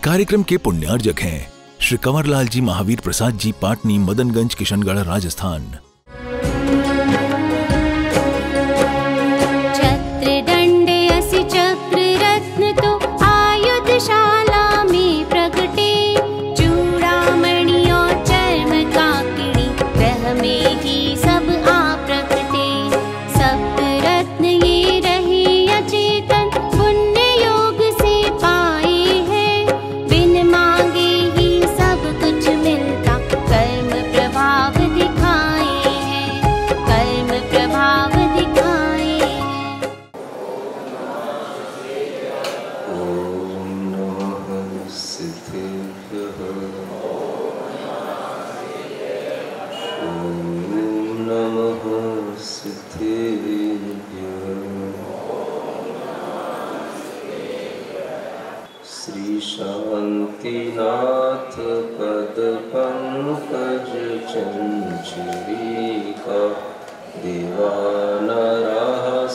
कार्यक्रम के पुण्यार्जक हैं श्री कंवरलाल जी महावीर प्रसाद जी, पाटनी, मदनगंज, किशनगढ़, राजस्थान। श्री शांतिनाथ पद पंकज चंचरीका दीवानरा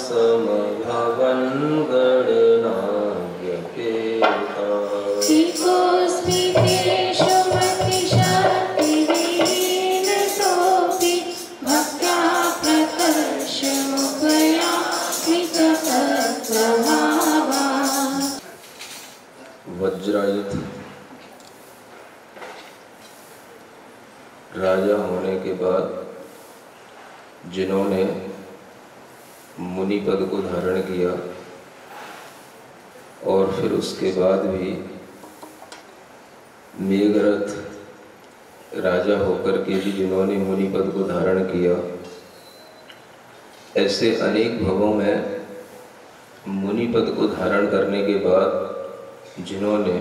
समभवन गणनायकेता। वज्रायुध राजा होने के बाद जिन्होंने मुनि पद को धारण किया और फिर उसके बाद भी मेघरथ राजा होकर के भी जिन्होंने मुनि पद को धारण किया, ऐसे अनेक भवों में मुनि पद को धारण करने के बाद जिन्होंने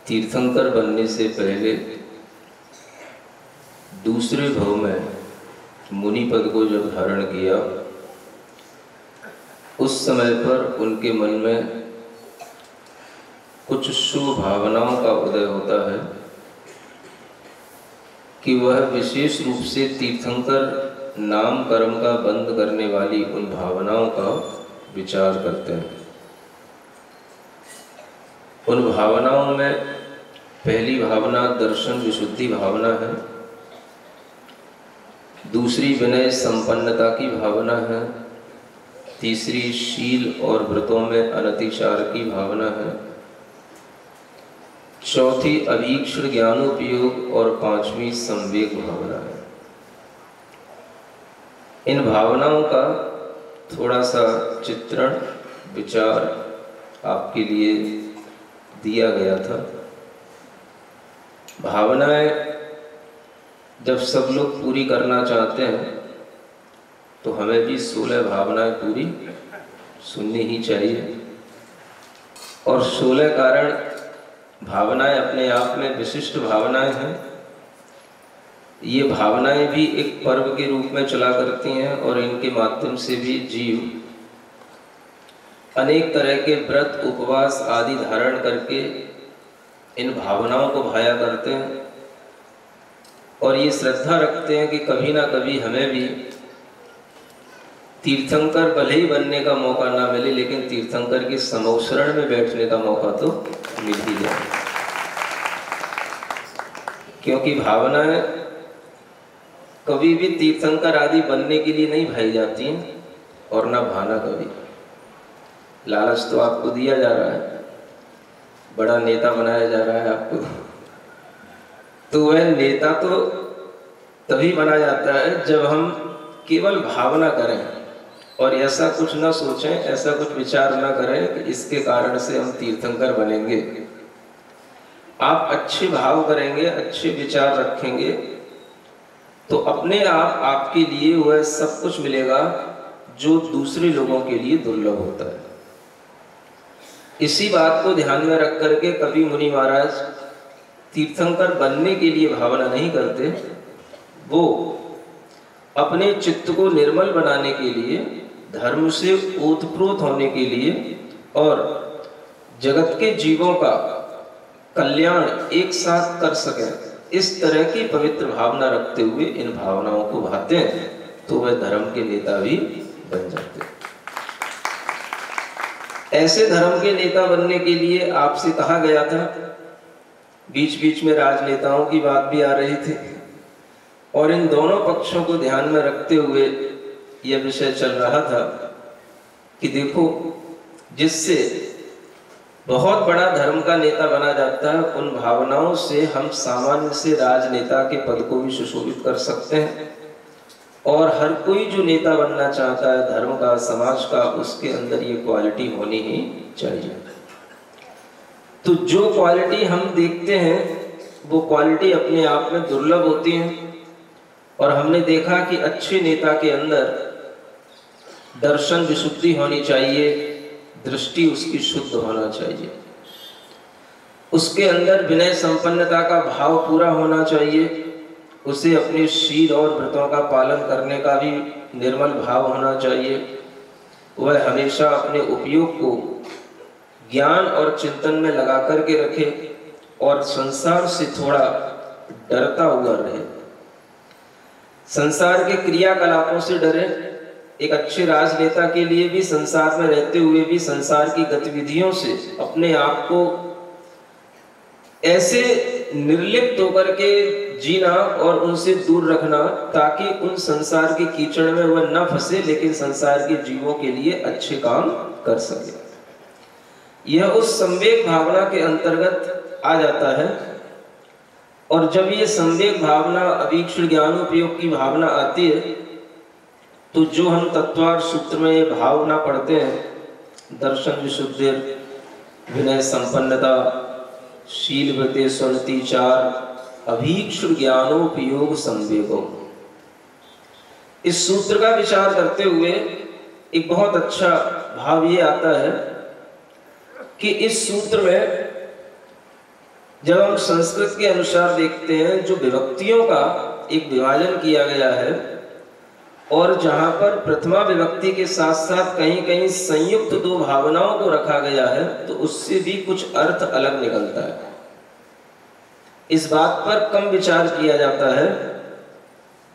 तीर्थंकर बनने से पहले दूसरे भव में मुनि पद को जब धारण किया, उस समय पर उनके मन में कुछ शुभ भावनाओं का उदय होता है कि वह विशेष रूप से तीर्थंकर नाम कर्म का बंद करने वाली उन भावनाओं का विचार करते हैं। उन भावनाओं में पहली भावना दर्शन विशुद्धि भावना है, दूसरी विनय संपन्नता की भावना है, तीसरी शील और व्रतों में अनतिचार की भावना है, चौथी अभीक्षण ज्ञानोपयोग और पांचवी संवेग भावना है। इन भावनाओं का थोड़ा सा चित्रण विचार आपके लिए दिया गया था। भावनाएं जब सब लोग पूरी करना चाहते हैं तो हमें भी 16 भावनाएं पूरी सुननी ही चाहिए। और 16 कारण भावनाएं अपने आप में विशिष्ट भावनाएं हैं। ये भावनाएं भी एक पर्व के रूप में चला करती हैं और इनके माध्यम से भी जीव अनेक तरह के व्रत उपवास आदि धारण करके इन भावनाओं को भाया करते हैं और ये श्रद्धा रखते हैं कि कभी ना कभी हमें भी तीर्थंकर भले ही बनने का मौका ना मिले, लेकिन तीर्थंकर के समोशरण में बैठने का मौका तो मिल ही जाए। क्योंकि भावनाएं कभी भी तीर्थंकर आदि बनने के लिए नहीं भाई जाती हैं और ना भाना कभी। लालच तो आपको दिया जा रहा है, बड़ा नेता बनाया जा रहा है आपको, तो वह नेता तो तभी बना जाता है जब हम केवल भावना करें और ऐसा कुछ ना सोचें, ऐसा कुछ विचार ना करें कि इसके कारण से हम तीर्थंकर बनेंगे। आप अच्छे भाव करेंगे, अच्छे विचार रखेंगे तो अपने आप आपके लिए वह सब कुछ मिलेगा जो दूसरे लोगों के लिए दुर्लभ होता है। इसी बात को ध्यान में रख करके कभी मुनि महाराज तीर्थंकर बनने के लिए भावना नहीं करते, वो अपने चित्त को निर्मल बनाने के लिए, धर्म से ओतप्रोत होने के लिए और जगत के जीवों का कल्याण एक साथ कर सके, इस तरह की पवित्र भावना रखते हुए इन भावनाओं को भाते हैं तो वह धर्म के नेता भी बन जाते हैं। ऐसे धर्म के नेता बनने के लिए आपसे कहा गया था। बीच बीच में राजनेताओं की बात भी आ रही थी और इन दोनों पक्षों को ध्यान में रखते हुए यह विषय चल रहा था कि देखो, जिससे बहुत बड़ा धर्म का नेता बना जाता है, उन भावनाओं से हम सामान्य से राजनेता के पद को भी सुशोभित कर सकते हैं। और हर कोई जो नेता बनना चाहता है धर्म का, समाज का, उसके अंदर ये क्वालिटी होनी ही चाहिए। तो जो क्वालिटी हम देखते हैं वो क्वालिटी अपने आप में दुर्लभ होती है। और हमने देखा कि अच्छे नेता के अंदर दर्शन विशुद्धि होनी चाहिए, दृष्टि उसकी शुद्ध होना चाहिए, उसके अंदर विनय संपन्नता का भाव पूरा होना चाहिए, उसे अपने शील और व्रतों का पालन करने का भी निर्मल भाव होना चाहिए। वह हमेशा अपने उपयोग को ज्ञान और चिंतन में लगा करके रखे और संसार से थोड़ा डरता हुआ रहे, संसार के क्रियाकलापों से डरे। एक अच्छे राजनेता के लिए भी संसार में रहते हुए भी संसार की गतिविधियों से अपने आप को ऐसे निर्लिप्त होकर के जीना और उनसे दूर रखना, ताकि उन संसार के कीचड़ में वह न फंसे, लेकिन संसार के जीवों के लिए अच्छे काम कर सके। यह उस संवेग भावना के अंतर्गत आ जाता है। और जब ये संवेग भावना अभीक्ष्ण ज्ञानोपयोग की भावना आती है, तो जो हम तत्वार्थ सूत्र में ये भावना पढ़ते हैं, दर्शन विशुद्धि, विनय संपन्नता, शील व्रते सुनति चार, अभीक्ष्ण ज्ञानोपयोग संवेगो, इस सूत्र का विचार करते हुए एक बहुत अच्छा भाव ये आता है कि इस सूत्र में जब हम संस्कृत के अनुसार देखते हैं, जो विभक्तियों का एक विभाजन किया गया है और जहां पर प्रथमा विभक्ति के साथ साथ कहीं कहीं संयुक्त दो भावनाओं को रखा गया है, तो उससे भी कुछ अर्थ अलग निकलता है। इस बात पर कम विचार किया जाता है।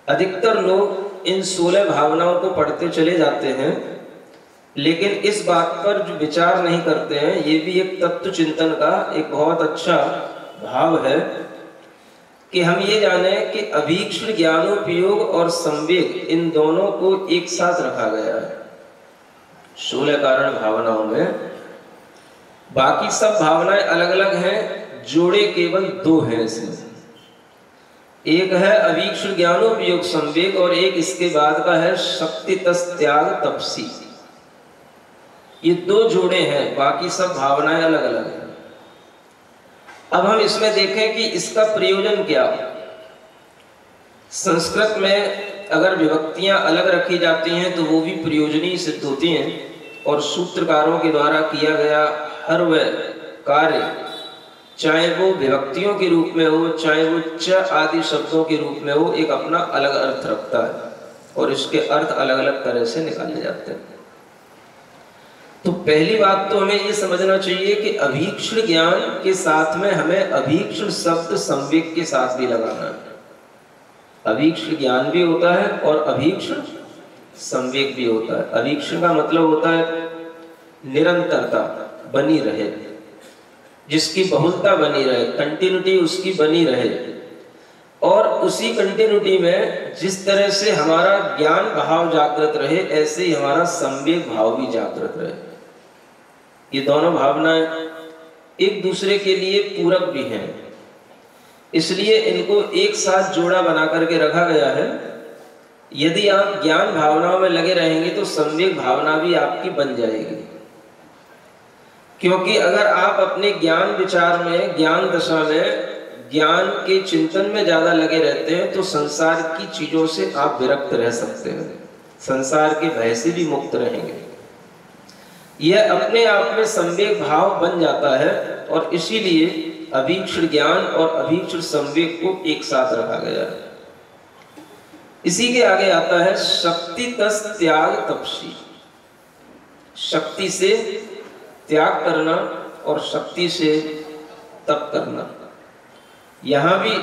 अधिकतर लोग इन 16 भावनाओं को पढ़ते चले जाते हैं, लेकिन इस बात पर जो विचार नहीं करते हैं, ये भी एक तत्व चिंतन का एक बहुत अच्छा भाव है कि हम ये जाने कि अभीक्ष्ण ज्ञानोपयोग और संवेग, इन दोनों को एक साथ रखा गया है 16 कारण भावनाओं में। बाकी सब भावनाएं अलग अलग हैं, जोड़े केवल 2 हैं इसमें। एक है अभीक्ष्ण ज्ञानोपयोग संवेग और एक इसके बाद का है शक्ति तस् त्याग तपसी। ये 2 जोड़े हैं, बाकी सब भावनाएं अलग अलग हैं। अब हम इसमें देखें कि इसका प्रयोजन क्या। संस्कृत में अगर विभक्तियां अलग रखी जाती हैं तो वो भी प्रयोजनीय सिद्ध होती हैं, और सूत्रकारों के द्वारा किया गया हर वह कार्य, चाहे वो विभक्तियों के रूप में हो, चाहे वो च आदि शब्दों के रूप में हो, एक अपना अलग अर्थ रखता है और इसके अर्थ अलग अलग तरह से निकाले जाते हैं। तो पहली बात तो हमें ये समझना चाहिए कि अभीक्ष्ण ज्ञान के साथ में हमें अभीक्ष्ण शब्द संवेग के साथ भी लगाना है। अभीक्ष्ण ज्ञान भी होता है और अभीक्ष्ण संवेग भी होता है। अभीक्ष्ण का मतलब होता है निरंतरता बनी रहे, जिसकी बहुलता बनी रहे, कंटिन्यूटी उसकी बनी रहे, और उसी कंटिन्यूटी में जिस तरह से हमारा ज्ञान भाव जागृत रहे, ऐसे ही हमारा संवेग भाव भी जागृत रहे। ये दोनों भावनाएं एक दूसरे के लिए पूरक भी हैं, इसलिए इनको एक साथ जोड़ा बना करके रखा गया है। यदि आप ज्ञान भावनाओं में लगे रहेंगे तो संवेग भावना भी आपकी बन जाएगी, क्योंकि अगर आप अपने ज्ञान विचार में, ज्ञान दशा में, ज्ञान के चिंतन में ज्यादा लगे रहते हैं तो संसार की चीजों से आप विरक्त रह सकते हैं, संसार के भय से भी मुक्त रहेंगे। यह अपने आप में संवेग भाव बन जाता है, और इसीलिए अभीक्ष्ण ज्ञान और अभीक्ष्ण संवेग को एक साथ रखा गया है। इसी के आगे आता है शक्ति तस् त्याग तपसी। शक्ति से त्याग करना और शक्ति से तप करना, यहां भी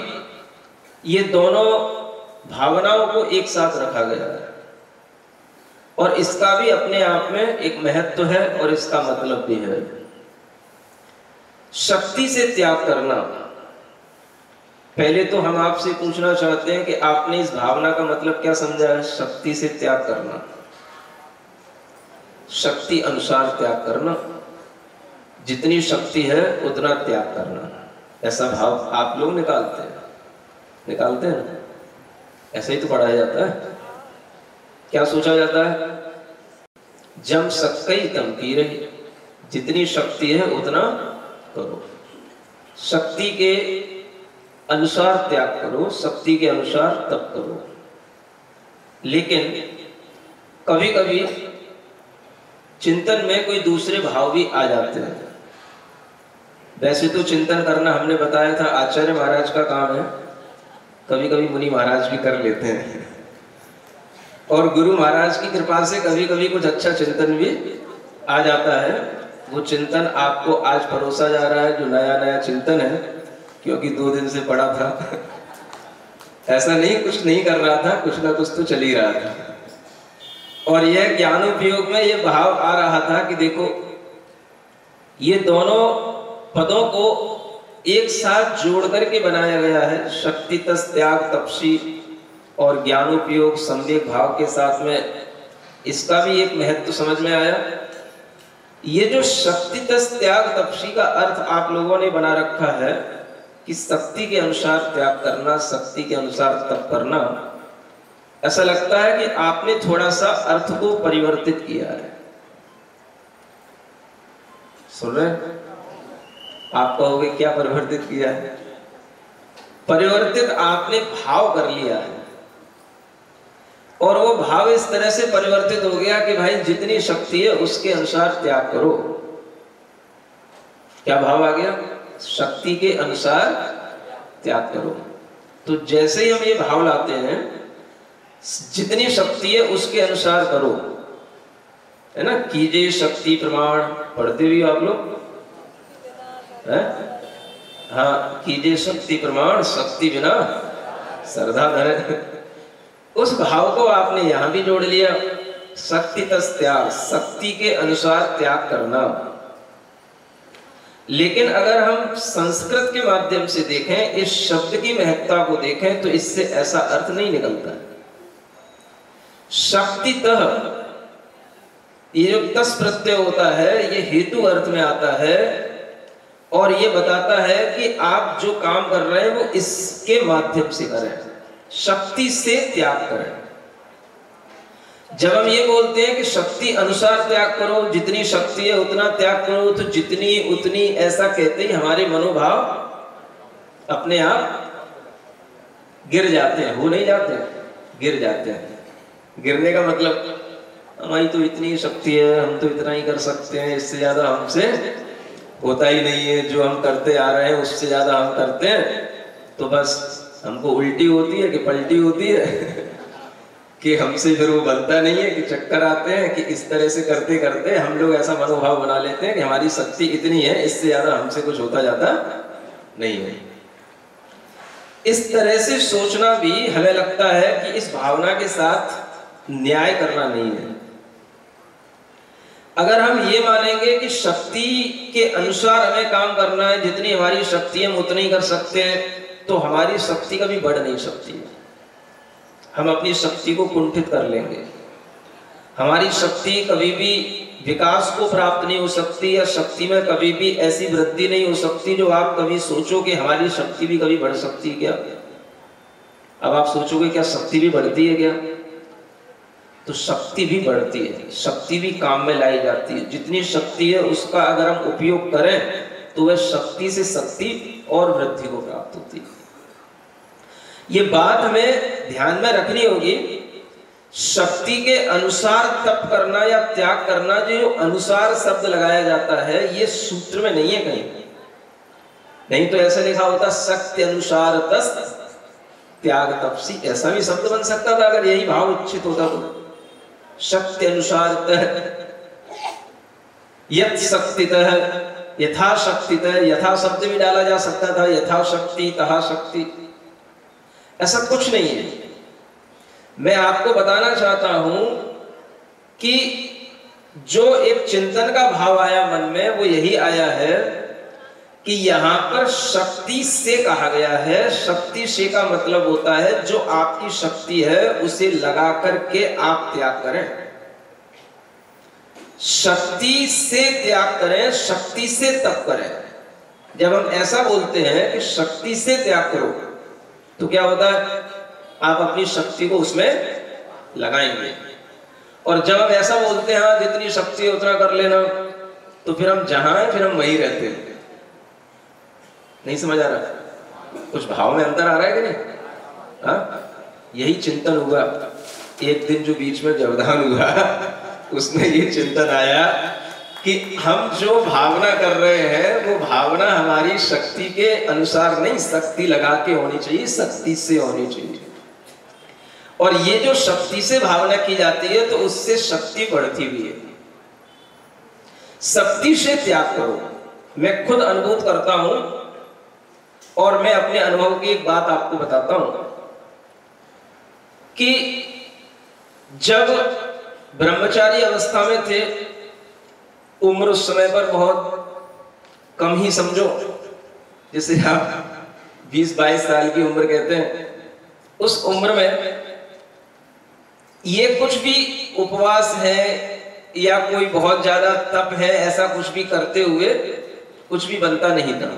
ये दोनों भावनाओं को एक साथ रखा गया है। और इसका भी अपने आप में एक महत्व है और इसका मतलब भी है। शक्ति से त्याग करना, पहले तो हम आपसे पूछना चाहते हैं कि आपने इस भावना का मतलब क्या समझा है? शक्ति से त्याग करना, शक्ति अनुसार त्याग करना, जितनी शक्ति है उतना त्याग करना, ऐसा भाव आप लोग निकालते हैं ना? ऐसा ही तो पढ़ाया जाता है। क्या सोचा जाता है? जम सकई तम की रही, जितनी शक्ति है उतना करो, शक्ति के अनुसार त्याग करो, शक्ति के अनुसार तप करो। लेकिन कभी कभी चिंतन में कोई दूसरे भाव भी आ जाते हैं। वैसे तो चिंतन करना हमने बताया था आचार्य महाराज का काम है, कभी कभी मुनि महाराज भी कर लेते हैं, और गुरु महाराज की कृपा से कभी कभी कुछ अच्छा चिंतन भी आ जाता है। वो चिंतन आपको आज परोसा जा रहा है, जो नया नया चिंतन है, क्योंकि 2 दिन से पड़ा था। ऐसा नहीं कुछ नहीं कर रहा था, कुछ ना कुछ तो चल ही रहा था। और यह ज्ञानोपयोग में ये भाव आ रहा था कि देखो, ये दोनों पदों को एक साथ जोड़ करके बनाया गया है, शक्ति तस त्याग तपसी और ज्ञानोपयोग सम्यक भाव के साथ में, इसका भी एक महत्व समझ में आया। ये जो शक्ति तस त्याग तपसी का अर्थ आप लोगों ने बना रखा है कि शक्ति के अनुसार त्याग करना, शक्ति के अनुसार तप करना, ऐसा लगता है कि आपने थोड़ा सा अर्थ को परिवर्तित किया है। सुन रहे? आप कहोगे क्या परिवर्तित किया है? परिवर्तित आपने भाव कर लिया है, और वो भाव इस तरह से परिवर्तित हो गया कि भाई जितनी शक्ति है उसके अनुसार त्याग करो। क्या भाव आ गया? शक्ति के अनुसार त्याग करो। तो जैसे ही हम ये भाव लाते हैं, जितनी शक्ति है उसके अनुसार करो, है ना? कीजिए शक्ति प्रमाण, पढ़ते भी आप लोग है? हाँ, कीजिए शक्ति प्रमाण, शक्ति बिना श्रद्धा धरे। उस भाव को आपने यहां भी जोड़ लिया, शक्ति तस त्याग, शक्ति के अनुसार त्याग करना। लेकिन अगर हम संस्कृत के माध्यम से देखें, इस शब्द की महत्ता को देखें, तो इससे ऐसा अर्थ नहीं निकलता। शक्तितः, ये जो तस प्रत्यय होता है, ये हेतु अर्थ में आता है, और ये बताता है कि आप जो काम कर रहे हैं वो इसके माध्यम से करें, शक्ति से त्याग करें। जब हम ये बोलते हैं कि शक्ति अनुसार त्याग करो, जितनी शक्ति है उतना त्याग करो, तो जितनी उतनी ऐसा कहते ही हमारे मनोभाव अपने आप गिर जाते हैं। हो नहीं जाते, गिर जाते हैं। गिरने का मतलब हमारी तो इतनी शक्ति है, हम तो इतना ही कर सकते हैं, इससे ज्यादा हमसे होता ही नहीं है, जो हम करते आ रहे हैं उससे ज्यादा हम करते हैं, तो बस हमको उल्टी होती है कि पलटी होती है कि हमसे फिर वो बनता नहीं है, कि चक्कर आते हैं, कि इस तरह से करते करते हम लोग ऐसा मनोभाव बना लेते हैं कि हमारी शक्ति इतनी है, इससे ज्यादा हमसे कुछ होता जाता नहीं है। इस तरह से सोचना भी हमें लगता है कि इस भावना के साथ न्याय करना नहीं है। अगर हम ये मानेंगे कि शक्ति के अनुसार हमें काम करना है, जितनी हमारी शक्ति हम उतनी कर सकते हैं, तो हमारी शक्ति कभी बढ़ नहीं सकती है। हम अपनी शक्ति को कुंठित कर लेंगे, हमारी शक्ति कभी भी विकास को प्राप्त नहीं हो सकती, या शक्ति में कभी भी ऐसी वृद्धि नहीं हो सकती जो आप कभी सोचो कि हमारी शक्ति भी कभी बढ़ सकती है क्या। अब आप सोचोगे क्या शक्ति भी बढ़ती है क्या? तो शक्ति भी बढ़ती है, शक्ति भी काम में लाई जाती है। जितनी शक्ति है उसका अगर हम उपयोग करें तो वह शक्ति से शक्ति और वृद्धि को प्राप्त होती है। ये बात हमें ध्यान में रखनी होगी। शक्ति के अनुसार तप करना या त्याग करना, जो अनुसार शब्द लगाया जाता है, ये सूत्र में नहीं है कहीं। नहीं तो ऐसा लिखा होता शक्ति अनुसार तस त्याग तपसी, ऐसा भी शब्द बन सकता था अगर यही भाव इच्छित होता तो। शक्ति अनुसार यथ शक्तितः यथा शक्तितः, यथा शब्द भी डाला जा सकता था, यथा शक्ति तहा शक्ति, ऐसा कुछ नहीं है। मैं आपको बताना चाहता हूं कि जो एक चिंतन का भाव आया मन में वो यही आया है कि यहां पर शक्ति से कहा गया है। शक्ति से का मतलब होता है जो आपकी शक्ति है उसे लगा करके आप त्याग करें। शक्ति से त्याग करें, शक्ति से तप करें। जब हम ऐसा बोलते हैं कि शक्ति से त्याग करो तो क्या होता है, आप अपनी शक्ति को उसमें लगाएंगे। और जब हम ऐसा बोलते हैं जितनी शक्ति है उतना कर लेना, तो फिर हम जहां हैं फिर हम वहीं रहते हैं। नहीं समझ आ रहा? कुछ भाव में अंतर आ रहा है कि नहीं? हाँ, यही चिंतन हुआ एक दिन जो बीच में व्यवधान हुआ उसमें ये चिंतन आया कि हम जो भावना कर रहे हैं वो भावना हमारी शक्ति के अनुसार नहीं, शक्ति लगा के होनी चाहिए, शक्ति से होनी चाहिए। और ये जो शक्ति से भावना की जाती है तो उससे शक्ति बढ़ती भी है। शक्ति से त्याग करो। मैं खुद अनुभव करता हूं और मैं अपने अनुभव की एक बात आपको बताता हूं कि जब ब्रह्मचारी अवस्था में थे, उम्र उस समय पर बहुत कम ही समझो, जैसे आप 20-22 साल की उम्र कहते हैं, उस उम्र में ये कुछ भी उपवास है या कोई बहुत ज्यादा तप है ऐसा कुछ भी करते हुए कुछ भी बनता नहीं था।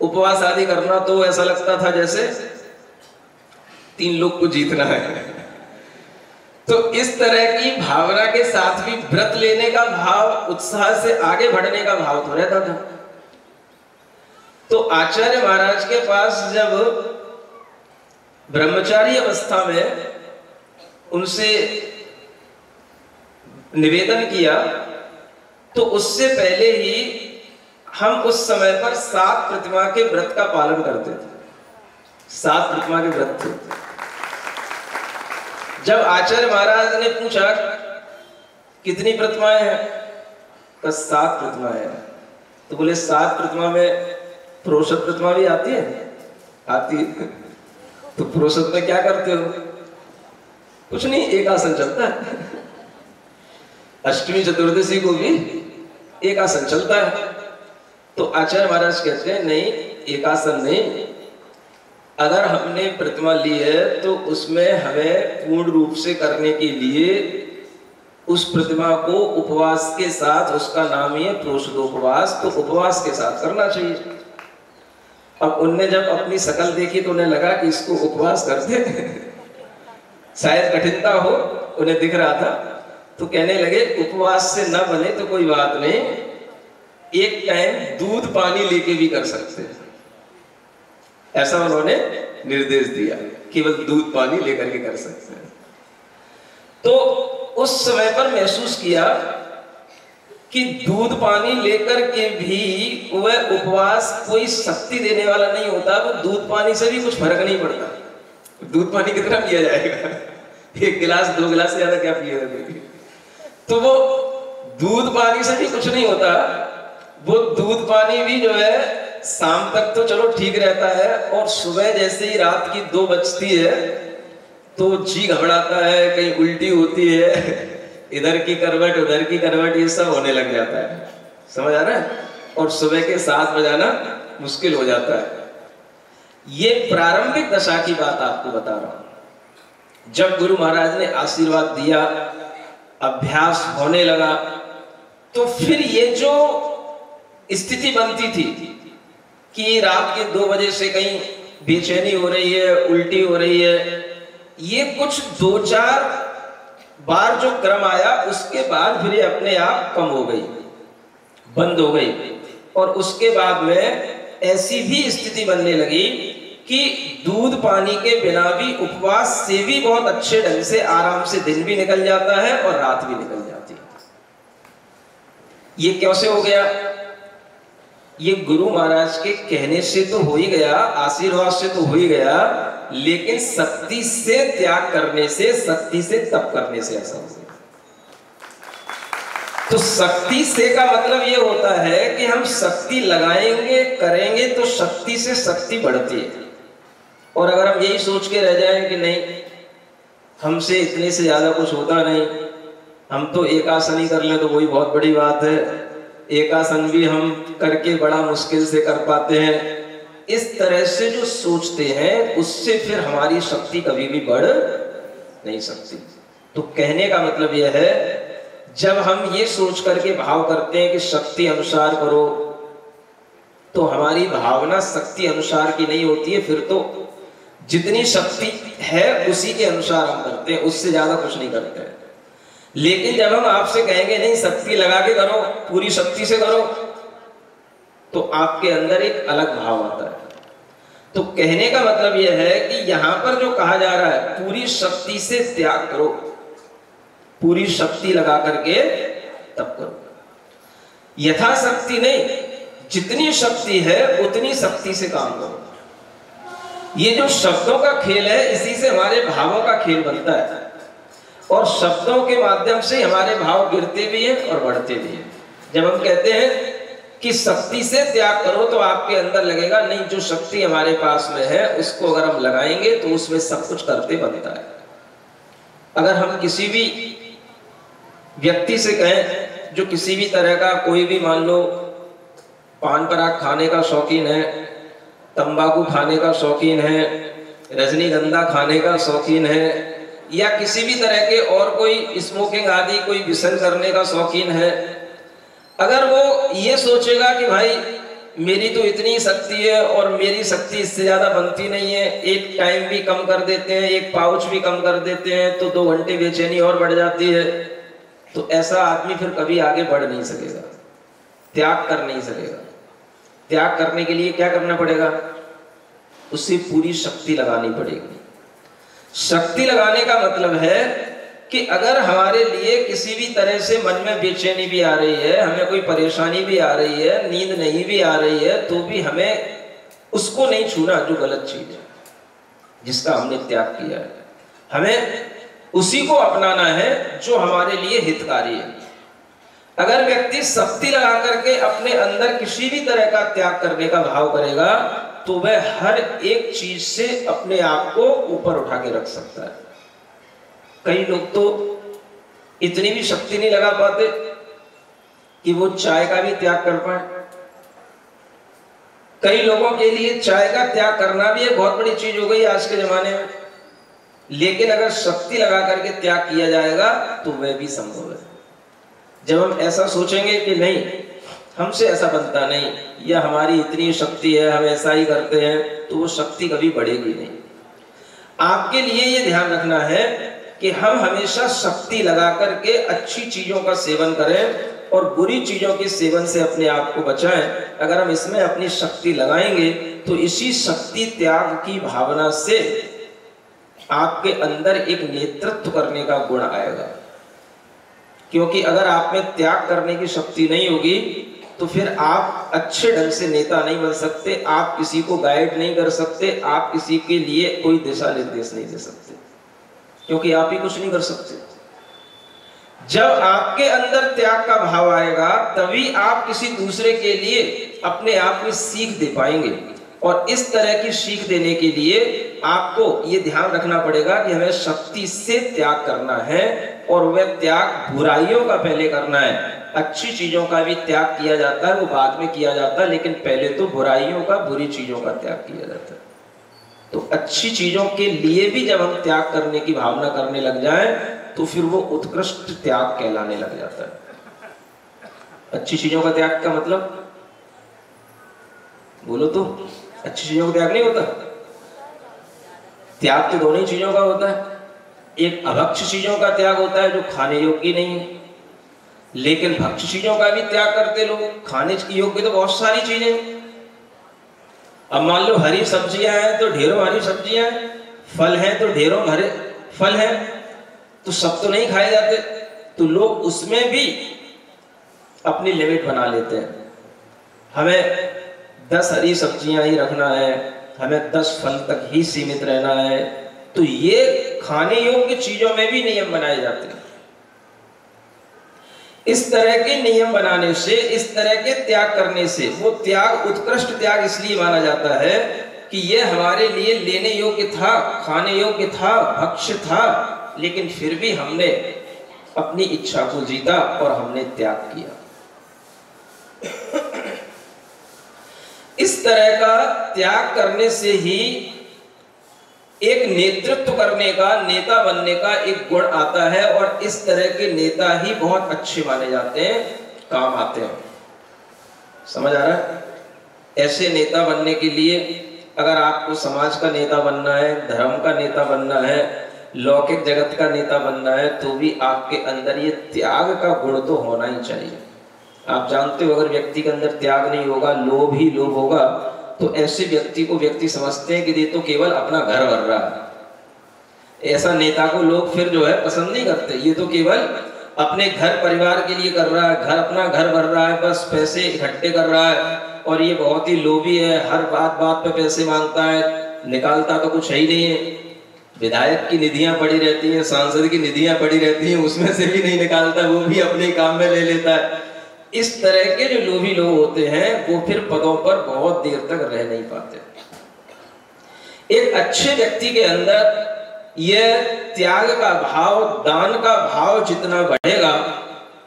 उपवास आदि करना तो ऐसा लगता था जैसे 3 लोग को जीतना है। तो इस तरह की भावना के साथ भी व्रत लेने का भाव, उत्साह से आगे बढ़ने का भाव तो रहता था। तो आचार्य महाराज के पास जब ब्रह्मचारी अवस्था में उनसे निवेदन किया तो उससे पहले ही हम उस समय पर 7 प्रतिमा के व्रत का पालन करते थे। 7 प्रतिमा के व्रत थे। जब आचार्य महाराज ने पूछा कितनी प्रतिमाएं हैं, तो 7 प्रतिमाएं हैं। तो बोले 7 प्रतिमा में पुरुषोत्त प्रतिमा भी आती है? आती है। तो पुरुषोत्त में क्या करते हो? कुछ नहीं, एक आसन चलता है। अष्टमी चतुर्दशी को भी एक आसन चलता है। तो आचार्य महाराज कहते हैं नहीं, एक आसन नहीं, अगर हमने प्रतिमा ली है तो उसमें हमें पूर्ण रूप से करने के लिए उस प्रतिमा को उपवास के साथ, उसका नाम ही है प्रोषदोपवास, तो उपवास के साथ करना चाहिए। अब उनने जब अपनी शकल देखी तो उन्हें लगा कि इसको उपवास करते शायद कठिनता हो, उन्हें दिख रहा था। तो कहने लगे उपवास से न बने तो कोई बात नहीं, एक टाइम दूध पानी लेके भी कर सकते हैं। ऐसा उन्होंने निर्देश दिया, केवल दूध पानी लेकर के कर सकते हैं। तो उस समय पर महसूस किया कि दूध पानी लेकर के भी वह उपवास कोई शक्ति देने वाला नहीं होता। वो दूध पानी से भी कुछ फर्क नहीं पड़ता। दूध पानी कितना पिया जाएगा? 1 गिलास 2 गिलास से ज्यादा क्या पिएगा? तो वो दूध पानी से भी कुछ नहीं होता। वो दूध पानी भी जो है शाम तक तो चलो ठीक रहता है, और सुबह जैसे ही रात की 2 बजती है तो जी घबराता है, कहीं उल्टी होती है, इधर की करवट उधर की करवट, ये सब होने लग जाता है। समझ आ रहा है? और सुबह के 7 बजाना मुश्किल हो जाता है। ये प्रारंभिक दशा की बात आपको बता रहा हूं। जब गुरु महाराज ने आशीर्वाद दिया, अभ्यास होने लगा, तो फिर ये जो स्थिति बनती थी कि रात के 2 बजे से कहीं बेचैनी हो रही है, उल्टी हो रही है, ये कुछ 2-4 बार जो क्रम आया उसके बाद फिर ये अपने आप कम हो गई, बंद हो गई। और उसके बाद में ऐसी भी स्थिति बनने लगी कि दूध पानी के बिना भी उपवास से भी बहुत अच्छे ढंग से आराम से दिन भी निकल जाता है और रात भी निकल जाती है। ये कैसे हो गया? ये गुरु महाराज के कहने से तो हो ही गया, आशीर्वाद से तो हो ही गया, लेकिन शक्ति से त्याग करने से, शक्ति से तप करने से ऐसा हो गया। तो शक्ति से का मतलब ये होता है कि हम शक्ति लगाएंगे, करेंगे तो शक्ति से शक्ति बढ़ती है। और अगर हम यही सोच के रह जाएं कि नहीं हमसे इतने से ज्यादा कुछ होता नहीं, हम तो एक आसन ही कर लें तो वही बहुत बड़ी बात है, एक आसन भी हम करके बड़ा मुश्किल से कर पाते हैं। इस तरह से जो सोचते हैं उससे फिर हमारी शक्ति कभी भी बढ़ नहीं सकती। तो कहने का मतलब यह है, जब हम ये सोच करके भाव करते हैं कि शक्ति अनुसार करो, तो हमारी भावना शक्ति अनुसार की नहीं होती है। फिर तो जितनी शक्ति है उसी के अनुसार हम करते हैं, उससे ज्यादा कुछ नहीं करते हैं। लेकिन जब हम आपसे कहेंगे नहीं शक्ति लगा के करो, पूरी शक्ति से करो, तो आपके अंदर एक अलग भाव आता है। तो कहने का मतलब यह है कि यहां पर जो कहा जा रहा है पूरी शक्ति से त्याग करो, पूरी शक्ति लगा करके तब करो, यथाशक्ति नहीं, जितनी शक्ति है उतनी शक्ति से काम करो। ये जो शब्दों का खेल है, इसी से हमारे भावों का खेल बनता है, और शब्दों के माध्यम से हमारे भाव गिरते भी हैं और बढ़ते भी हैं। जब हम कहते हैं कि शक्ति से त्याग करो, तो आपके अंदर लगेगा नहीं, जो शक्ति हमारे पास में है उसको अगर हम लगाएंगे तो उसमें सब कुछ करते बनता है। अगर हम किसी भी व्यक्ति से कहें जो किसी भी तरह का, कोई भी मान लो पान पराग खाने का शौकीन है, तंबाकू खाने का शौकीन है, रजनीगंधा खाने का शौकीन है, या किसी भी तरह के और कोई स्मोकिंग आदि कोई व्यसन करने का शौकीन है, अगर वो ये सोचेगा कि भाई मेरी तो इतनी शक्ति है और मेरी शक्ति इससे ज्यादा बनती नहीं है, एक टाइम भी कम कर देते हैं, एक पाउच भी कम कर देते हैं तो 2 घंटे बेचैनी और बढ़ जाती है, तो ऐसा आदमी फिर कभी आगे बढ़ नहीं सकेगा, त्याग कर नहीं सकेगा। त्याग करने के लिए क्या करना पड़ेगा? उसे पूरी शक्ति लगानी पड़ेगी। शक्ति लगाने का मतलब है कि अगर हमारे लिए किसी भी तरह से मन में बेचैनी भी आ रही है, हमें कोई परेशानी भी आ रही है, नींद नहीं भी आ रही है, तो भी हमें उसको नहीं छूना जो गलत चीज है, जिसका हमने त्याग किया है। हमें उसी को अपनाना है जो हमारे लिए हितकारी है। अगर व्यक्ति शक्ति लगा करके अपने अंदर किसी भी तरह का त्याग करने का भाव करेगा, तो वह हर एक चीज से अपने आप को ऊपर उठा के रख सकता है। कई लोग तो इतनी भी शक्ति नहीं लगा पाते कि वो चाय का भी त्याग कर पाए। कई लोगों के लिए चाय का त्याग करना भी एक बहुत बड़ी चीज हो गई आज के जमाने में, लेकिन अगर शक्ति लगा करके त्याग किया जाएगा तो वह भी संभव है। जब हम ऐसा सोचेंगे कि नहीं हमसे ऐसा बनता नहीं, या हमारी इतनी शक्ति है हम ऐसा ही करते हैं, तो वो शक्ति कभी बढ़ेगी नहीं। आपके लिए ये ध्यान रखना है कि हम हमेशा शक्ति लगा करके अच्छी चीजों का सेवन करें और बुरी चीजों के सेवन से अपने आप को बचाएं। अगर हम इसमें अपनी शक्ति लगाएंगे तो इसी शक्ति त्याग की भावना से आपके अंदर एक नेतृत्व करने का गुण आएगा। क्योंकि अगर आप में त्याग करने की शक्ति नहीं होगी तो फिर आप अच्छे ढंग से नेता नहीं बन सकते, आप किसी को गाइड नहीं कर सकते, आप किसी के लिए कोई दिशा निर्देश नहीं दे सकते, क्योंकि आप ही कुछ नहीं कर सकते। जब आपके अंदर त्याग का भाव आएगा तभी आप किसी दूसरे के लिए अपने आप में सीख दे पाएंगे। और इस तरह की सीख देने के लिए आपको ये ध्यान रखना पड़ेगा कि हमें शक्ति से त्याग करना है, और वह त्याग बुराइयों का पहले करना है। अच्छी चीजों का भी त्याग किया जाता है, वो बाद में किया जाता है, लेकिन पहले तो बुराइयों का, बुरी चीजों का त्याग किया जाता है। तो अच्छी चीजों के लिए भी जब हम त्याग करने की भावना करने लग जाएं तो फिर वो उत्कृष्ट त्याग कहलाने लग जाता है। अच्छी चीजों का त्याग का मतलब बोलो तो, अच्छी चीजों का त्याग नहीं होता। त्याग तो दोनों ही चीजों का होता है। एक अभक्ष्य चीजों का त्याग होता है जो खाने योग्य नहीं है, लेकिन भक्ष्य चीजों का भी त्याग करते लोग। खाने की योग्य तो बहुत सारी चीजें। अब मान लो हरी सब्जियां हैं तो ढेरों हरी सब्जियां हैं, फल हैं तो ढेरों हरे फल हैं, तो सब तो नहीं खाए जाते, तो लोग उसमें भी अपनी लिमिट बना लेते हैं। हमें 10 हरी सब्जियां ही रखना है, हमें 10 फल तक ही सीमित रहना है, तो ये खाने योग्य चीजों में भी नियम बनाए जाते हैं। इस तरह के नियम बनाने से, इस तरह के त्याग करने से, वो त्याग उत्कृष्ट त्याग इसलिए माना जाता है कि ये हमारे लिए लेने योग्य था, खाने योग्य था, भक्ष्य था, लेकिन फिर भी हमने अपनी इच्छा को जीता और हमने त्याग किया। इस तरह का त्याग करने से ही एक नेतृत्व करने का, नेता बनने का एक गुण आता है, और इस तरह के नेता ही बहुत अच्छे माने जाते हैं, काम आते हैं। समझ आ रहा है? ऐसे नेता बनने के लिए अगर आपको समाज का नेता बनना है, धर्म का नेता बनना है, लौकिक जगत का नेता बनना है, तो भी आपके अंदर ये त्याग का गुण तो होना ही चाहिए। आप जानते हो, अगर व्यक्ति के अंदर त्याग नहीं होगा, लोभ ही लोभ होगा, तो ऐसे व्यक्ति को व्यक्ति समझते हैं कि ये तो केवल अपना घर भर रहा है। ऐसा नेता को लोग फिर जो है पसंद नहीं करते, ये तो केवल अपने घर परिवार के लिए कर रहा है, अपना घर भर रहा है, बस पैसे इकट्ठे कर रहा है, और ये बहुत ही लोभी है, हर बात बात पे पैसे मांगता है, निकालता तो कुछ है ही नहीं है। विधायक की निधियां पड़ी रहती हैं, सांसद की निधियां पड़ी रहती हैं, उसमें से भी नहीं निकालता, वो भी अपने काम में ले लेता है। इस तरह के जो लोभी लोग होते हैं वो फिर पदों पर बहुत देर तक रह नहीं पाते। एक अच्छे व्यक्ति के अंदर यह त्याग का भाव, दान का भाव जितना बढ़ेगा,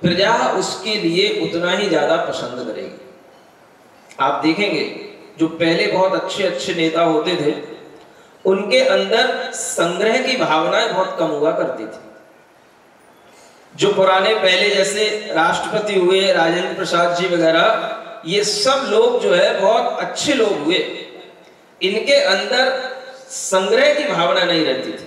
प्रजा उसके लिए उतना ही ज्यादा पसंद करेगी। आप देखेंगे जो पहले बहुत अच्छे अच्छे नेता होते थे, उनके अंदर संग्रह की भावनाएं बहुत कम हुआ करती थी। जो पुराने पहले जैसे राष्ट्रपति हुए, राजेंद्र प्रसाद जी वगैरह, ये सब लोग जो है बहुत अच्छे लोग हुए, इनके अंदर संग्रह की भावना नहीं रहती थी।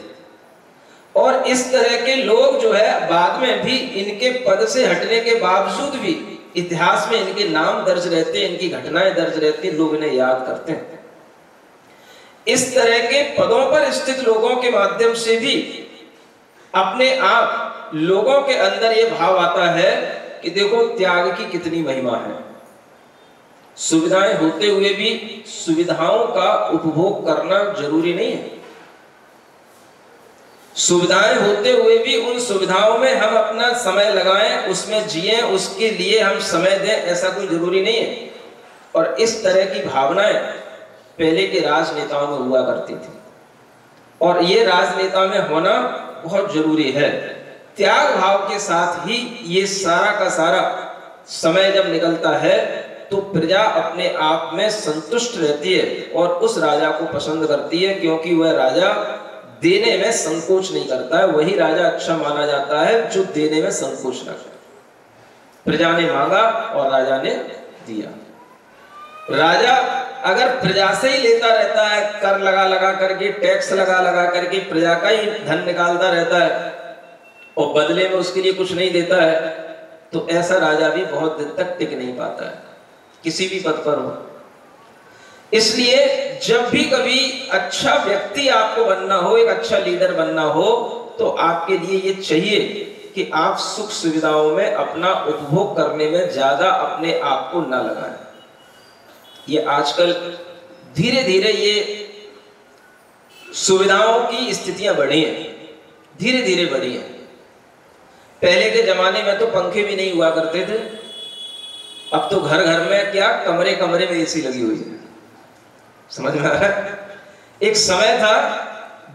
और इस तरह के लोग जो है बाद में भी इनके पद से हटने के बावजूद भी इतिहास में इनके नाम दर्ज रहते हैं, इनकी घटनाएं दर्ज रहती हैं, लोग इन्हें याद करते हैं। इस तरह के पदों पर स्थित लोगों के माध्यम से भी अपने आप लोगों के अंदर यह भाव आता है कि देखो त्याग की कितनी महिमा है। सुविधाएं होते हुए भी सुविधाओं का उपभोग करना जरूरी नहीं है। सुविधाएं होते हुए भी उन सुविधाओं में हम अपना समय लगाएं, उसमें जिएं, उसके लिए हम समय दें, ऐसा कोई जरूरी नहीं है। और इस तरह की भावनाएं पहले के राजनेताओं में हुआ करती थी, और ये राजनेता में होना बहुत जरूरी है। त्याग भाव के साथ ही ये सारा का सारा समय जब निकलता है तो प्रजा अपने आप में संतुष्ट रहती है और उस राजा को पसंद करती है, क्योंकि वह राजा देने में संकोच नहीं करता है। वही राजा अच्छा माना जाता है जो देने में संकोच न करे। प्रजा ने मांगा और राजा ने दिया। राजा अगर प्रजा से ही लेता रहता है, कर लगा लगा करके, टैक्स लगा लगा करके प्रजा का ही धन निकालता रहता है और बदले में उसके लिए कुछ नहीं देता है, तो ऐसा राजा भी बहुत दिन तक टिक नहीं पाता है, किसी भी पद पर हो। इसलिए जब भी कभी अच्छा व्यक्ति आपको बनना हो, एक अच्छा लीडर बनना हो, तो आपके लिए ये चाहिए कि आप सुख सुविधाओं में अपना उपभोग करने में ज्यादा अपने आप को न लगाएं। ये आजकल धीरे धीरे ये सुविधाओं की स्थितियां बढ़ी हैं, धीरे धीरे बढ़ी हैं। पहले के जमाने में तो पंखे भी नहीं हुआ करते थे, अब तो घर घर में क्या, कमरे कमरे में एसी लगी हुई है। समझ में आ रहा है? एक समय था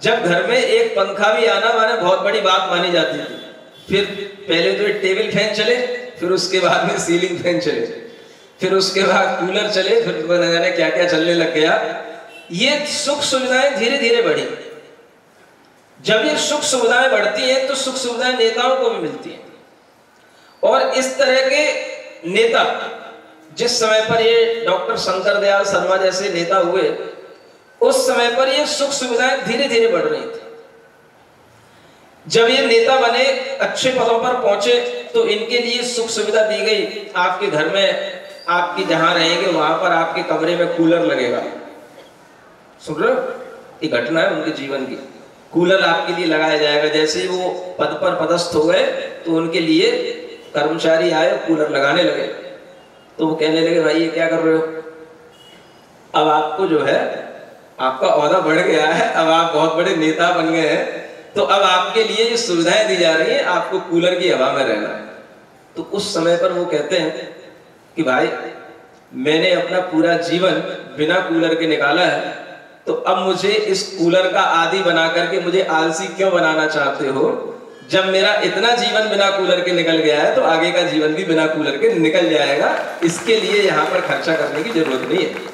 जब घर में एक पंखा भी आना माने बहुत बड़ी बात मानी जाती थी। फिर पहले तो टेबल फैन चले, फिर उसके बाद में सीलिंग फैन चले, फिर उसके बाद कूलर चले, फिर न जाने क्या क्या चलने लग गया। ये सुख सुविधाएं धीरे धीरे बढ़ी। जब ये सुख सुविधाएं बढ़ती हैं तो सुख सुविधाएं नेताओं को भी मिलती हैं। और इस तरह के नेता, जिस समय पर ये डॉक्टर शंकर दयाल शर्मा जैसे नेता हुए, उस समय पर ये सुख सुविधाएं धीरे धीरे बढ़ रही थी। जब ये नेता बने, अच्छे पदों पर पहुंचे, तो इनके लिए सुख सुविधा दी गई। आपके घर में, आपकी जहां रहेंगे वहां पर आपके कमरे में कूलर लगेगा। सुन रहे हो? ये घटना है उनके जीवन की। कूलर आपके लिए लगाया जाएगा। जैसे ही वो पद पर पदस्थ हो गए तो उनके लिए कर्मचारी आए, कूलर लगाने लगे। तो वो कहने लगे, भाई ये क्या कर रहे हो? अब आपको जो है, आपका ओहदा बढ़ गया है, अब आप बहुत बड़े नेता बन गए हैं, तो अब आपके लिए ये सुविधाएं दी जा रही हैं, आपको कूलर की हवा में रहना है। तो उस समय पर वो कहते हैं कि भाई मैंने अपना पूरा जीवन बिना कूलर के निकाला है, तो अब मुझे इस कूलर का आदी बना करके मुझे आलसी क्यों बनाना चाहते हो? जब मेरा इतना जीवन बिना कूलर के निकल गया है तो आगे का जीवन भी बिना कूलर के निकल जाएगा, इसके लिए यहां पर खर्चा करने की जरूरत नहीं है।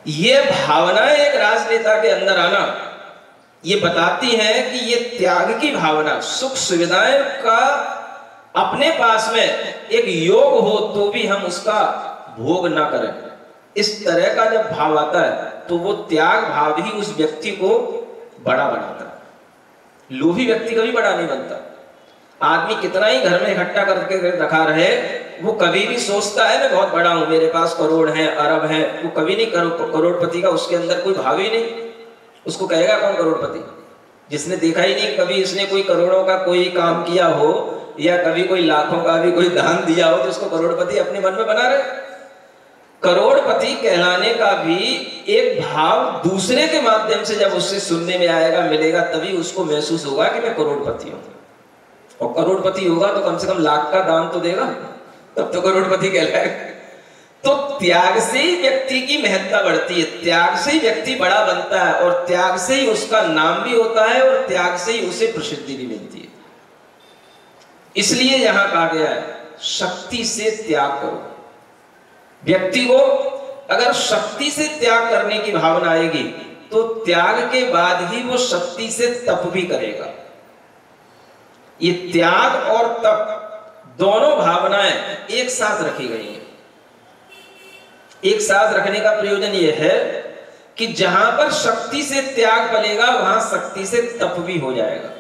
ये भावनाएं एक राजनेता के अंदर आना ये बताती हैं कि ये त्याग की भावना, सुख सुविधाएं का अपने पास में एक योग हो तो भी हम उसका भोग ना करें, इस तरह का जब भाव आता है तो वो त्याग भाव ही उस व्यक्ति को बड़ा बनाता है। लोभी व्यक्ति कभी बड़ा नहीं बनता। आदमी कितना ही घर में इकट्ठा करके रखा रहे, वो कभी भी सोचता है मैं बहुत बड़ा हूं, मेरे पास करोड़ हैं, अरब हैं, वो कभी नहीं करोड़पति का उसके अंदर कोई भाव ही नहीं। उसको कहेगा कौन करोड़पति? जिसने देखा ही नहीं कभी इसने कोई करोड़ों का कोई काम किया हो या कभी कोई लाखों का भी कोई दान दिया हो तो उसको करोड़पति अपने मन में बना रहे। करोड़पति कहलाने का भी एक भाव दूसरे के माध्यम से जब उससे सुनने में आएगा, मिलेगा, तभी उसको महसूस होगा कि मैं करोड़पति हूं। और करोड़पति होगा तो कम से कम लाख का दान तो देगा, तब तो करोड़पति कहलाएगा। तो त्याग से ही व्यक्ति की महत्ता बढ़ती है, त्याग से ही व्यक्ति बड़ा बनता है, और त्याग से ही उसका नाम भी होता है, और त्याग से ही उसे प्रसिद्धि भी मिलती है। इसलिए यहां कहा गया है शक्ति से त्याग करो। व्यक्ति को अगर शक्ति से त्याग करने की भावना आएगी तो त्याग के बाद ही वो शक्ति से तप भी करेगा। ये त्याग और तप दोनों भावनाएं एक साथ रखी गई हैं। एक साथ रखने का प्रयोजन यह है कि जहां पर शक्ति से त्याग बनेगा वहां शक्ति से तप भी हो जाएगा।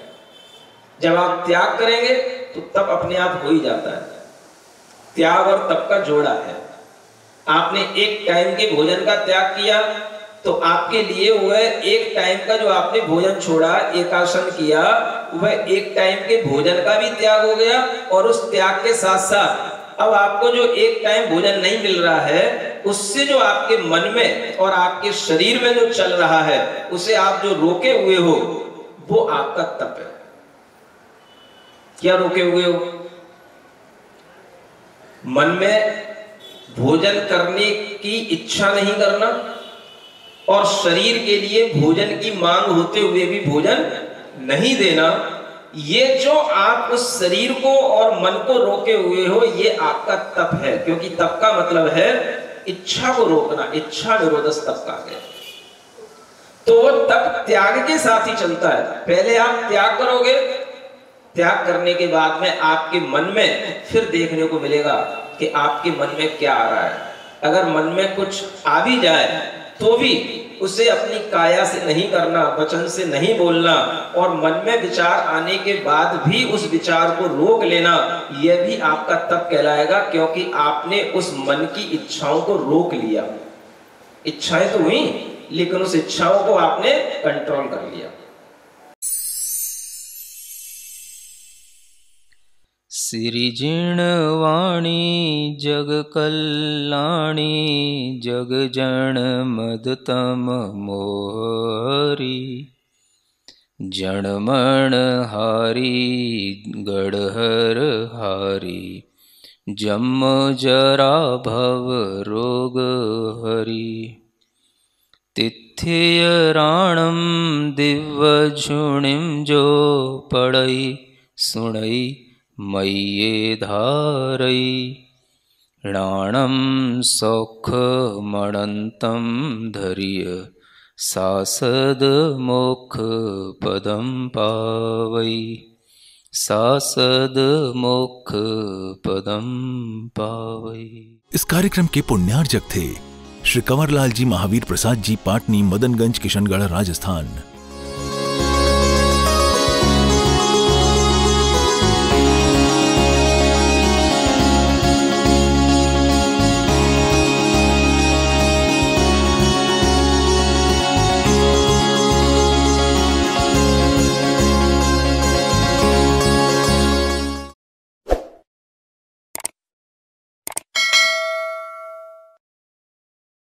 जब आप त्याग करेंगे तो तप अपने आप हो ही जाता है। त्याग और तप का जोड़ा है। आपने एक टाइम के भोजन का त्याग किया तो आपके लिए वह एक टाइम का जो आपने भोजन छोड़ा, एकासन किया, वह एक टाइम के भोजन का भी त्याग हो गया। और उस त्याग के साथ साथ अब आपको जो एक टाइम भोजन नहीं मिल रहा है उससे जो आपके मन में और आपके शरीर में जो चल रहा है उसे आप जो रोके हुए हो वो आपका तप है। क्या रोके हुए हो? मन में भोजन करने की इच्छा नहीं करना और शरीर के लिए भोजन की मांग होते हुए भी भोजन नहीं देना। ये जो आप उस शरीर को और मन को रोके हुए हो ये आपका तप है, क्योंकि तप का मतलब है इच्छा को रोकना, इच्छा निरोधस तप का है। तो वो तप त्याग के साथ ही चलता है। पहले आप त्याग करोगे, त्याग करने के बाद में आपके मन में फिर देखने को मिलेगा कि आपके मन में क्या आ रहा है। अगर मन में कुछ आ भी जाए तो भी उसे अपनी काया से नहीं करना, वचन से नहीं बोलना, और मन में विचार आने के बाद भी उस विचार को रोक लेना, यह भी आपका तप कहलाएगा, क्योंकि आपने उस मन की इच्छाओं को रोक लिया। इच्छाएं तो हुई लेकिन उस इच्छाओं को आपने कंट्रोल कर लिया। सिरिजिणवाणी जग कल्याणी जग जन मदतम मोहरी जनमण हारी गढ़हर हारी जम जरा भव रोग हरी तिथ्य राणम दिव्य झुणिम जो पड़ई सुणई मय्ये धारई राणम सौख मणंतम धरिय सासद मोक्ष पदम पावई सासद मोक्ष पदम पावई। इस कार्यक्रम के पुण्यार्जक थे श्री कंवरलाल जी महावीर प्रसाद जी, पाटनी, मदनगंज, किशनगढ़, राजस्थान।